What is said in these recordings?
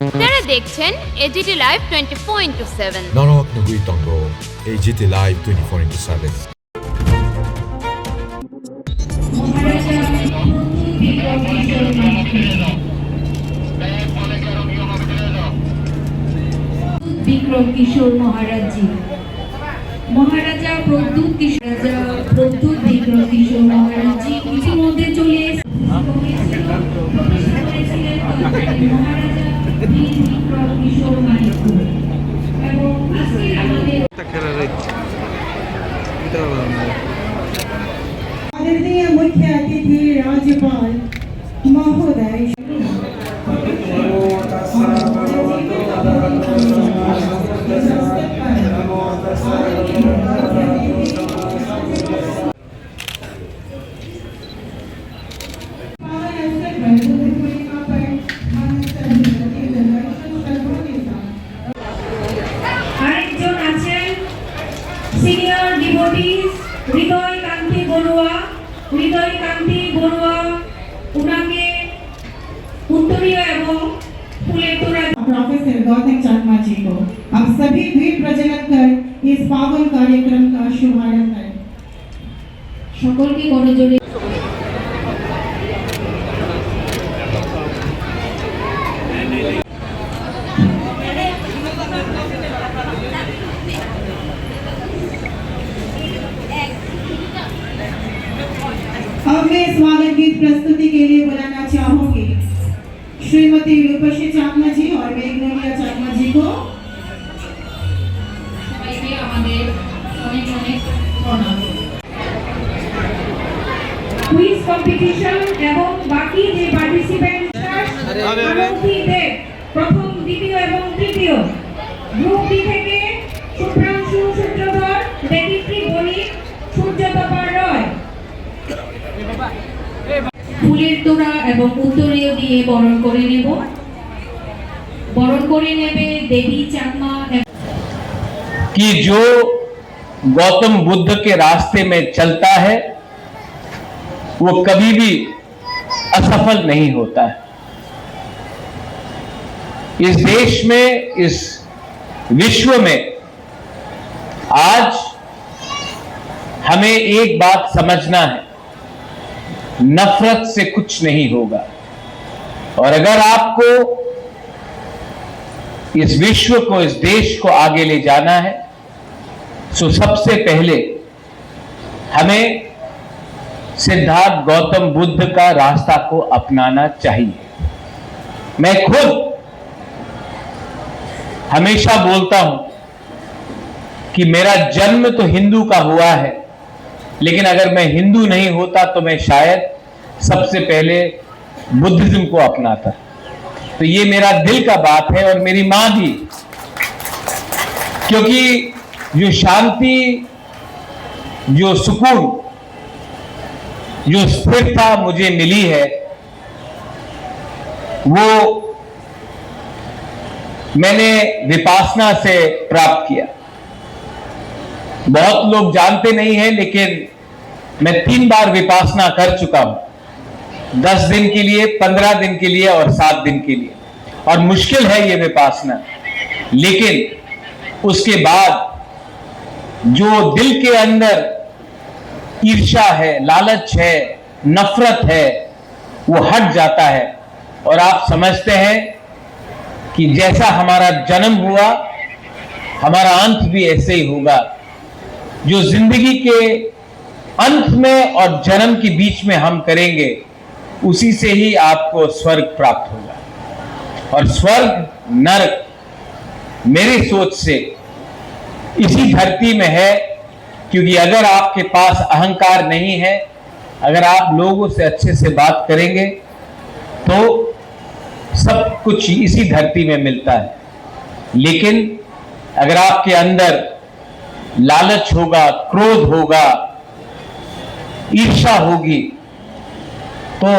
আপনারা দেখছেন AGT live 24/7। Norok Nugui Tongo, AGT Live 24/7. Bikram Kishore Maharaj ji, Maharaja Pradyot Kishore, Raja Pradyot Vikram Kishore Maharaj জি ইতিমধ্যে চলে বিক্রম কিশোর মহারাজ এবং আজকে আমাদের आदरणीय मुख्य अतिथि राज्यपाल महोदय আরেকজন আছেন সিনিয়র ডিভোটিস হৃদয় কান্তি বড়ুয়া, উনাকে উত্তরীয় এবং ফুলের তোড়া प्रोफेसर गौतम चाकमा जी को अब सभी द्वीप प्रज्वलित कर इस पावन कार्यक्रम का शुभारंभ करें। সকলকে করজোড়ে अब मैं स्वागत गीत प्रस्तुति के लिए बुलाना चाहूंगी श्रीमती रूपसी चाकमा जी और मेघनोलिया चाकमा जी को। সবাইকে আমাদের অনেক অনেক প্রণাম। কুইজ কম্পিটিশন এবং বাকি যে পার্টিসিপেন্ট আরতি দেব প্রথম, দ্বিতীয় এবং তৃতীয়, গ্রুপ বি থেকে শুভ্রাংশু সূত্রধর, দেবীপ্রী বণিক, সূর্যতপা রয়। ফুলের তোড়া এবং উত্তরীয় দিয়ে বরণ করে নেবে দেবী চাকমা। कि जो गौतम बुद्ध के रास्ते में चलता है वो कभी भी असफल नहीं होता है। इस देश में, इस विश्व में आज हमें एक बात समझना है, नफरत से कुछ नहीं होगा। और अगर आपको इस विश्व को, इस देश को आगे ले जाना है तो सबसे पहले हमें सिद्धार्थ गौतम बुद्ध का रास्ता को अपनाना चाहिए। मैं खुद हमेशा बोलता हूं कि मेरा जन्म तो हिंदू का हुआ है, लेकिन अगर मैं हिंदू नहीं होता तो मैं शायद सबसे पहले बुद्धिज्म को अपनाता। तो ये मेरा दिल का बात है और मेरी मां भी, क्योंकि जो शांति, जो सुकून, जो स्थिरता मुझे मिली है वो मैंने विपासना से प्राप्त किया। बहुत लोग जानते नहीं हैं, लेकिन मैं 3 बार विपासना कर चुका हूं, 10 दिन के लिए, 15 दिन के लिए और 7 दिन के लिए। और मुश्किल है ये विपासना, लेकिन उसके बाद जो दिल के अंदर ईर्ष्या है, लालच है, नफरत है, वो हट जाता है। और आप समझते हैं कि जैसा हमारा जन्म हुआ हमारा अंत भी ऐसे ही होगा। जो जिंदगी के अंत में और जन्म के बीच में हम करेंगे उसी से ही आपको स्वर्ग प्राप्त होगा। और स्वर्ग, नरक मेरी सोच से इसी धरती में है, क्योंकि अगर आपके पास अहंकार नहीं है, अगर आप लोगों से अच्छे से बात करेंगे तो सब कुछ इसी धरती में मिलता है। लेकिन अगर आपके अंदर लालच होगा, क्रोध होगा, ईर्ष्या होगी, तो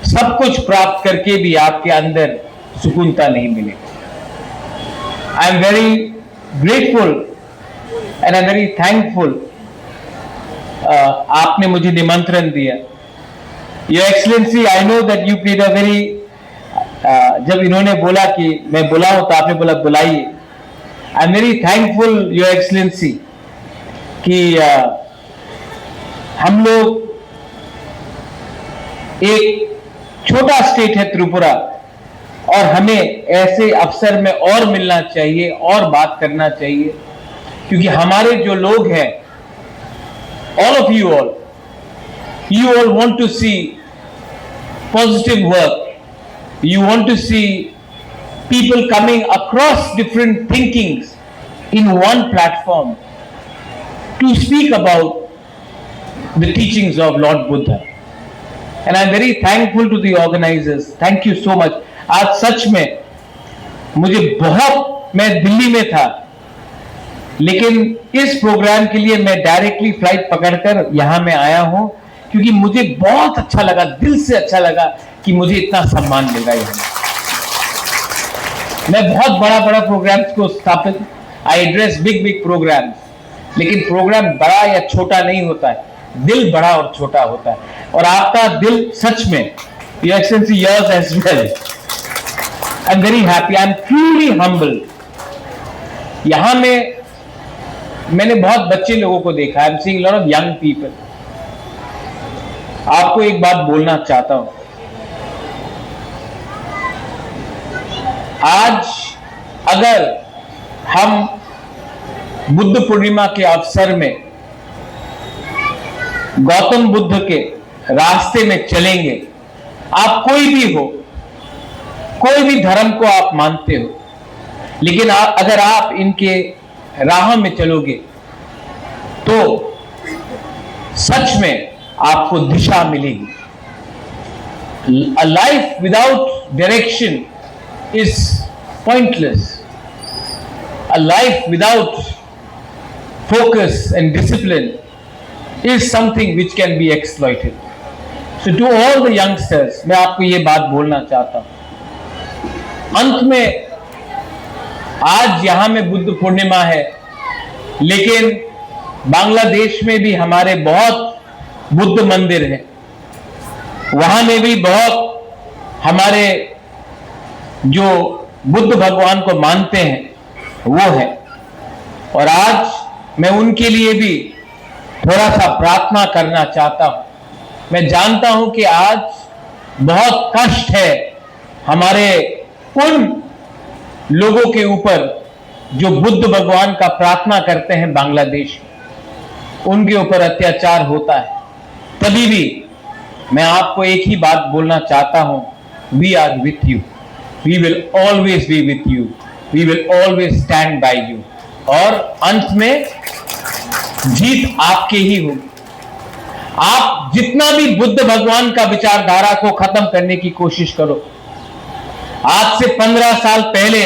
सब कुछ प्राप्त करके भी आपके अंदर सुकूनता नहीं मिलेगी। आई am very grateful and I am very thankful आपने मुझे निमंत्रण दिया। Your excellency, I know that you played a very जब इन्होंने बोला कि मैं बुलाऊं तो आपने बोला बुलाइए। आई am very thankful your excellency कि हम लोग एक छोटा स्टेट है त्रिपुरा और हमें ऐसे अवसर में और मिलना चाहिए और बात करना चाहिए, क्योंकि हमारे जो लोग हैं, all of you all want to see positive work. You want to see people coming across different thinkings in one platform to speak about the teachings of Lord Buddha. And I'm very thankful to the organizers. Thank you so much. आज सच में मुझे मैं दिल्ली में था, लेकिन इस programme के लिए मैं डायरेक्टली फ्लाइट पकड़कर यहां मैं आया हूं, क्योंकि मुझे बहुत अच्छा लगा, दिल से अच्छा लगा कि मुझे इतना सम्मान मिल रहा है यहां। मैं बहुत बड़ा प्रोग्राम्स को स्थापित, आई एड्रेस बिग प्रोग्राम्स, लेकिन प्रोग्राम बड़ा या छोटा नहीं होता है, दिल बड़ा और छोटा होता है। और आपका दिल सच में, your excellency, yours as well. I am very happy, I am truly humble. यहां में मैंने बहुत बच्चे लोगों को देखा, I am seeing lot of young people. आपको एक बात बोलना चाहता हूं, आज अगर हम बुद्ध पूर्णिमा के अवसर में गौतम बुद्ध के रास्ते में चलेंगे, आप कोई भी हो, कोई भी धर्म को आप मानते हो, लेकिन अगर आप इनके राह में चलोगे तो सच में आपको दिशा मिलेगी। A life without direction is pointless. A life without focus and discipline is something which can be exploited. So to all the youngsters, मैं आपको ये बात बोलना चाहता हूं। अंत में आज यहां में बुद्ध पूर्णिमा है, लेकिन बांग्लादेश में भी हमारे बहुत बुद्ध मंदिर हैं, वहां में भी बहुत हमारे जो बुद्ध भगवान को मानते हैं वो है। और आज मैं उनके लिए भी थोड़ा सा प्रार्थना करना चाहता हूं। मैं जानता हूं कि आज बहुत कष्ट है हमारे उन लोगों के ऊपर जो बुद्ध भगवान का प्रार्थना करते हैं बांग्लादेश में, उनके ऊपर अत्याचार होता है। तभी भी मैं आपको एक ही बात बोलना चाहता हूं, we are with you, we will always be with you, we will always stand by you. और अंत में जीत आपके ही होगी। आप जितना भी बुद्ध भगवान का विचारधारा को खत्म करने की कोशिश करो, आज से 15 साल पहले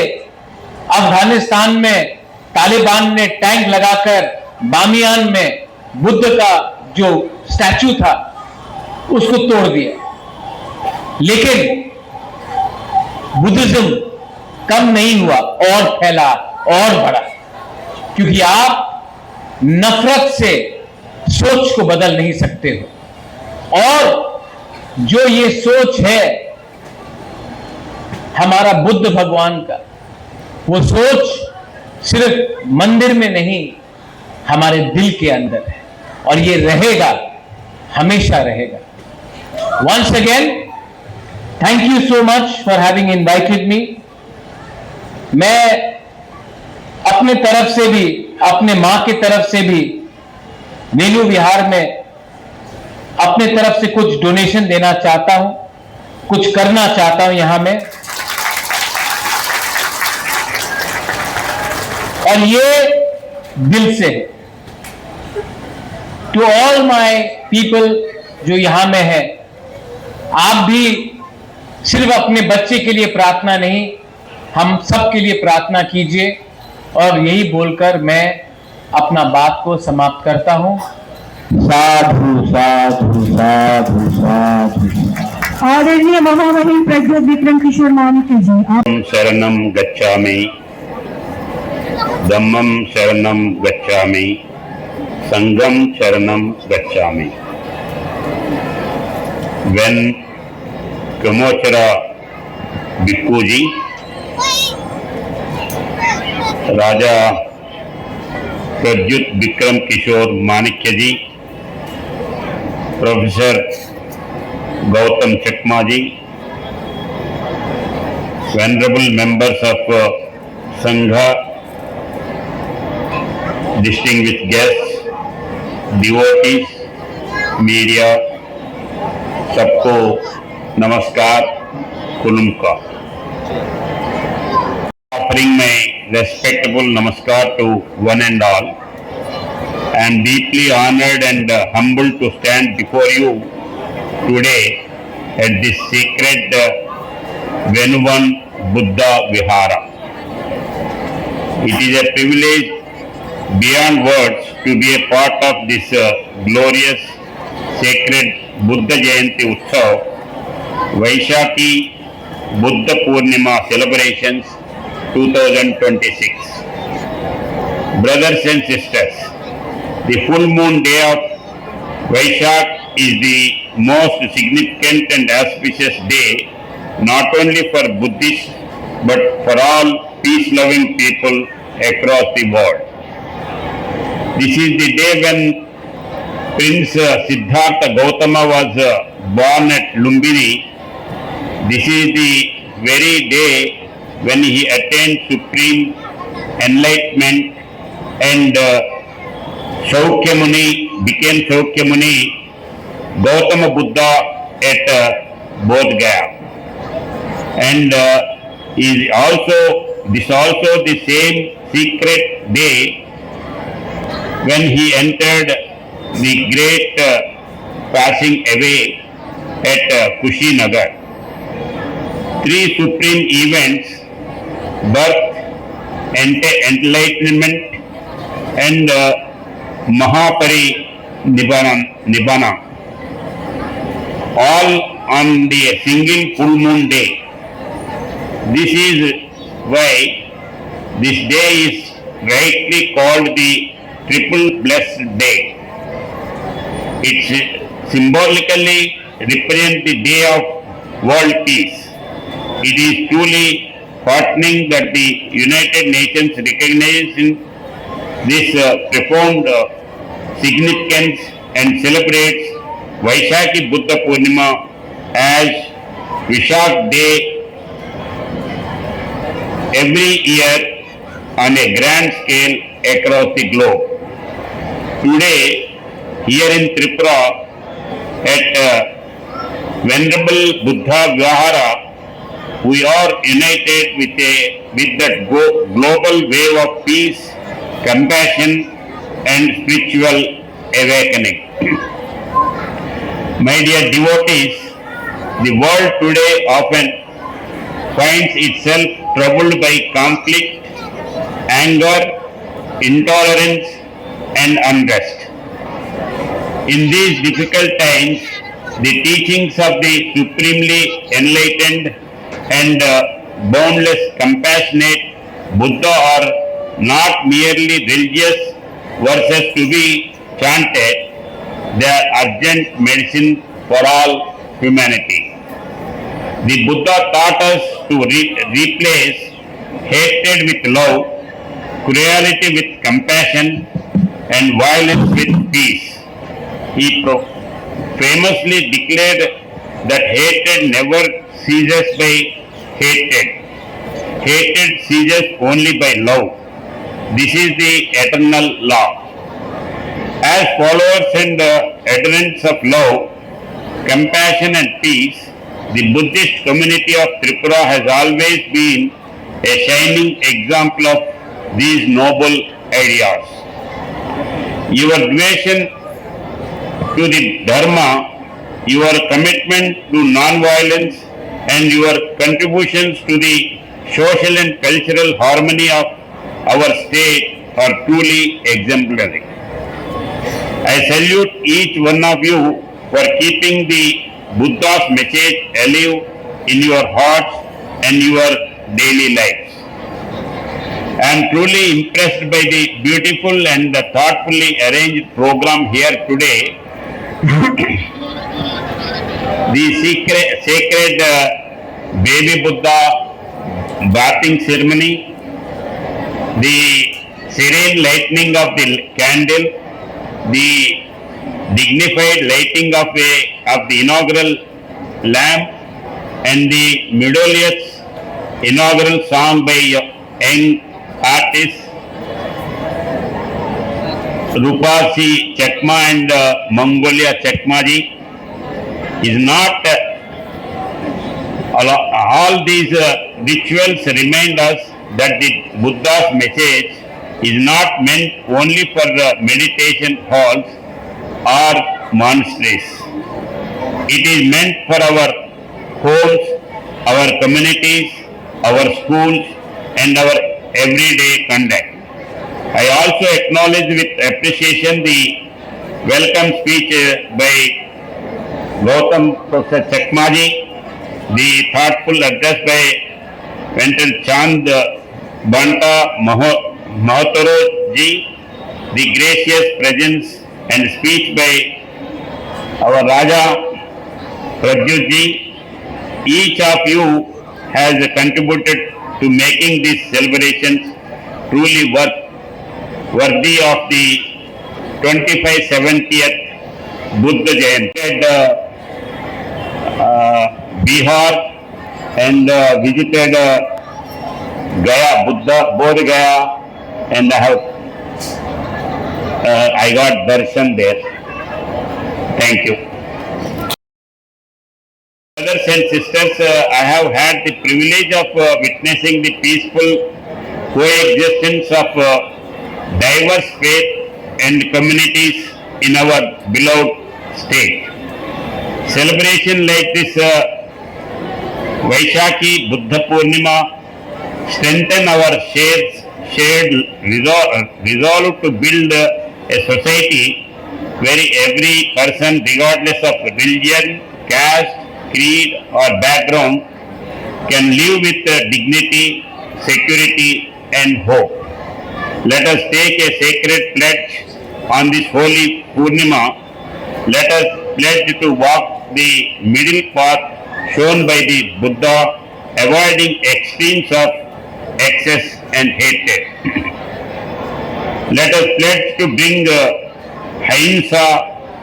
अफगानिस्तान में तालिबान ने टैंक लगाकर बामियान में बुद्ध का जो स्टैचू था उसको तोड़ दिया, लेकिन बुद्धिज्म कम नहीं हुआ और फैला और बढ़ा, क्योंकि आप नफरत से सोच को बदल नहीं सकते हो। और जो ये सोच है हमारा बुद्ध भगवान का, वो सोच सिर्फ मंदिर में नहीं, हमारे दिल के अंदर है, और ये रहेगा, हमेशा रहेगा। Once again, thank you so much for having invited me. मैं अपने तरफ से भी, अपने मां की तरफ से भी वेणु विहार में अपने तरफ से कुछ डोनेशन देना चाहता हूं, कुछ करना चाहता हूं यहां में। और ये दिल से है। टू ऑल माय पीपल जो यहां में है, आप भी सिर्फ अपने बच्चे के लिए प्रार्थना नहीं, हम सब के लिए प्रार्थना कीजिए। और यही बोलकर मैं अपना बात को समाप्त करता हूं। साधु साधु साधु साधु। आदरणीय महामहिम प्रज्वल विक्रम किशोर मानिक जी, आप शरणम गच्छामि, धम्मं शरणं गच्छामि, संघं शरणं गच्छामि। When Kamachara Bhikkhu ji, Raja Pradyot Bikram Kishore Manikya ji, professor Gautam Chakma ji, venerable members of Sangha, distinguished guests, devotees, media, सबको नमस्कार, कुलुमका. Offering my respectable namaskar to one and all. I am deeply honored and humbled to stand before you today at this sacred Venuvan Buddha Vihara. It is a privilege beyond words to be a part of this glorious sacred Buddha Jayanti Utsav, Vaishakhi Buddha Purnima celebrations 2026. Brothers and sisters, the full moon day of Vaishak is the most significant and auspicious day not only for Buddhists but for all peace-loving people across the world. This is the day when Prince Siddhartha Gautama was born at Lumbini. This is the very day when he attained supreme enlightenment and Shaukyamuni became Shaukyamuni, Gautama Buddha at Bodh Gaya. And this also the same secret day when he entered the great passing away at Kushinagar. Three supreme events, birth, enlightenment and Mahapari Nibbana, all on the single full moon day. This is why this day is rightly called the Triple Blessed Day. It symbolically represents the day of world peace. It is truly heartening that the United Nations recognizes this profound significance and celebrates Vaishakhi Buddha Purnima as Vishak Day every year on a grand scale across the globe. Today, here in Tripura, at Venerable Buddha Vihara, we are united with that global wave of peace, compassion and spiritual awakening. My dear devotees, the world today often finds itself troubled by conflict, anger, intolerance and unrest. In these difficult times, the teachings of the supremely enlightened and boundless compassionate Buddha are not merely religious verses to be chanted, they are urgent medicine for all humanity. The Buddha taught us to replace hatred with love, cruelty with compassion and violence with peace. He famously declared that hatred never ceases by hatred. Hatred ceases only by love. This is the eternal law. As followers and adherents of love, compassion and peace, the Buddhist community of Tripura has always been a shining example of these noble ideas. Your devotion to the Dharma, your commitment to non-violence and your contributions to the social and cultural harmony of our state are truly exemplary. I salute each one of you for keeping the Buddha's message alive in your hearts and your daily lives. I am truly impressed by the beautiful and thoughtfully arranged program here today. The sacred baby Buddha bathing ceremony, the serene lighting of the candle, the dignified lighting of the inaugural lamp, and the melodious inaugural song by young artists Rupasi Chakma and Mongolia Chakmaji is not all these rituals remind us that the Buddha's message is not meant only for meditation halls or monasteries. It is meant for our homes, our communities, our schools, and our everyday conduct. I also acknowledge with appreciation the welcome speech by Gautam Professor Chakmaji, the thoughtful address by Vental Chand Banta Mahotoro ji, the gracious presence and speech by our Raja Pradyut ji. Each of you has contributed to making these celebrations truly worthy of the 2570th Buddha Jayanti. Bihar and visited Gaya, Bodh Gaya, and I got darshan there. Thank you. Brothers and sisters, I have had the privilege of witnessing the peaceful coexistence of diverse faith and communities in our beloved state. Celebration like this Vaishakhi Buddha Purnima strengthen our shared resolve to build a society where every person, regardless of religion, caste, creed or background, can live with dignity, security and hope. Let us take a sacred pledge on this holy Purnima. Let us pledge to walk the middle path shown by the Buddha, avoiding extremes of excess and hatred. Let us pledge to bring Ahimsa,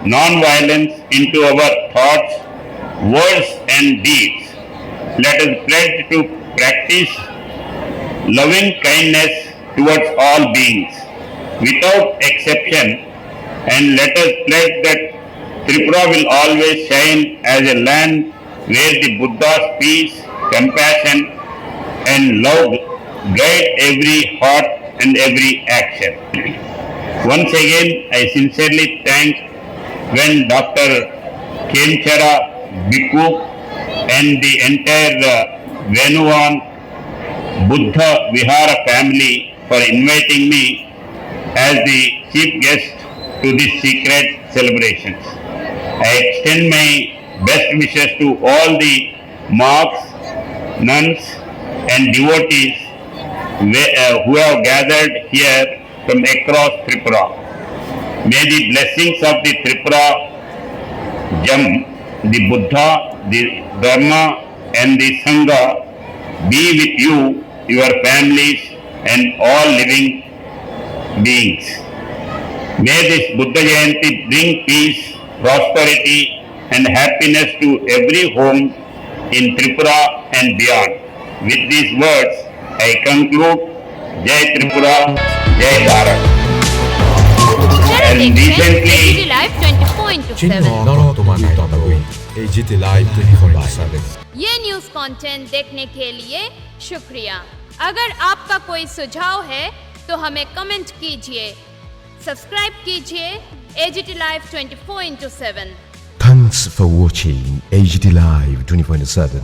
non-violence into our thoughts, words and deeds. Let us pledge to practice loving kindness towards all beings, without exception, and let us pledge that Tripura will always shine as a land where the Buddha's peace, compassion and love guide every heart and every action. Once again, I sincerely thank when Dr. Khemchara Bhikkhu and the entire Venuvan Buddha Vihara family for inviting me as the chief guest to these secret celebrations. I extend my best wishes to all the monks, nuns and devotees who have gathered here from across Tripura. May the blessings of the Tripura Jam, the Buddha, the Dharma and the Sangha be with you, your families and all living beings. May this Buddha Jayanti bring peace, prosperity and happiness to every home in Tripura and beyond. With these words, I conclude. Jai Tripura, Jai Bharat. And recently, Live 20.7 चिन्ह नरोत्तमान है तब AGT Live 24/7 ये news content देखने के लिए शुक्रिया। अगर आपका कोई सुझाव है तो हमें कमेंट कीजिए, सब्सक्राइब कीजिए AGT Live 24/7। Thanks for watching AGT Live 24/7.